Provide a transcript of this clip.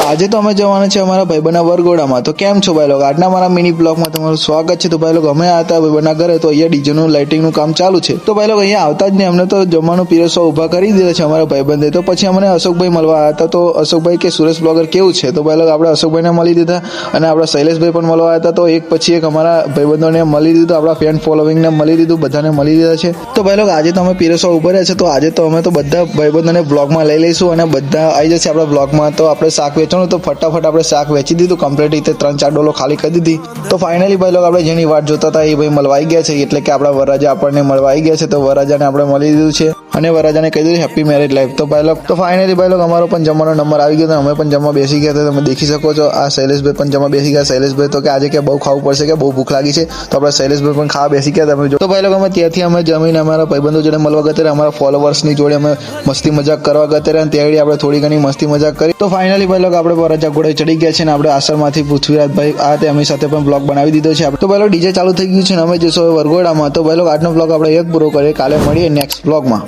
આજે તો અમે જવાના છે અમારા ભાઈબંધના વરઘોડામાં। તો કેમ છો ભાઈ લોકો, આજના મારા મિની બ્લોગમાં તમારું સ્વાગત છે। તો ભાઈ લોકો અમે આવ્યા હતા ભાઈબંધના ઘરે, તો અહીંયા ડીજેનું લાઇટિંગનું કામ ચાલુ છે। તો ભાઈ લોકો અહીંયા આવતા જ નહીં અમને તો જમવાનું પીરસવા ઊભા કરી દીધા છે અમારા ભાઈબંધે। તો પછી અમને અશોકભાઈ મળવા આવ્યા હતા। તો અશોકભાઈ કે સુરેશ બ્લોગર કેવું છે? તો ભાઈ લોકો આપણે અશોકભાઈને મળી દીધા અને આપણા શૈલેષભાઈ પણ મળવા આવ્યા હતા। તો એક પછી એક અમારા ભાઈબંધોને મળી દીધું, આપણા ફેન ફોલોવિંગને મળી દીધું, બધાને મળી દીધા છે। તો ભાઈ લોકો આજે તો અમે પીરસવા ઊભા રહ્યા છે। તો આજે તો અમે તો બધા ભાઈબંધોને બ્લોગમાં લઈ લઈશું અને બધા આવી જશે આપણા બ્લોગમાં। તો આપણે શાક વેચવાનું, તો ફટાફટ આપણે શાક વેચી દીધું કમ્પ્લીટ રીતે, 3-4 ડોલો ખાલી કરી દીધી। તો ફાઇનલી ભાઈ લોકો આપણે જેની વાટ જોતા હતા એ ભાઈ મળવા આવી ગયા છે, એટલે કે આપણા વરરાજા આપણને મળવા આવી ગયા છે। તો વરરાજાને આપણે મળી દીધું છે અને વરરાજાને કહી દીધું હેપી મેરેજ લાઈફ। તો ભાઈ લોકો તો ફાઇનલી ભાઈ લોકો અમારો પણ જમવાનો નંબર આવી ગયો, અમે પણ જમવા બેસી ગયા હતા। તમે દેખી શકો છો આ શૈલેષભાઈ પણ જમવા બેસી ગયા। શૈલેષભાઈ તો કે આજે કે બહુ ખાવું પડશે, કે બહુ ભૂખ લાગી છે। તો આપણા શૈલેષભાઈ પણ ખાવા બેસી ગયા તમે જો। તો ભાઈ લોકો અમે ત્યાંથી અમે જમીને અમારા ભાઈબંધો જોડે મળવા ગયા હતા, અમારા ફોલોવર્સની જોડે અમે મસ્તી મજાક કરવા ગયા હતા અને ત્યાં આપણે થોડી ઘણી મસ્તી મજાક કરી। તો ફાઇનલી ભાઈ લોકો આપણે વરરાજા ઘોડે ચડી ગયા છે અને આપણે આશ્રમમાંથી પૃથ્વીરાજભાઈ આ તે એમની સાથે પણ બ્લોગ બનાવી દીધો છે। તો ભાઈ લોકો ડીજે ચાલુ થઈ ગયું છે અને અમે જઈશું વરઘોડામાં। તો ભાઈ લોકો આજનો બ્લોગ આપણે એક પૂરો કરીએ, કાલે મળીએ નેક્સ્ટ બ્લોગમાં।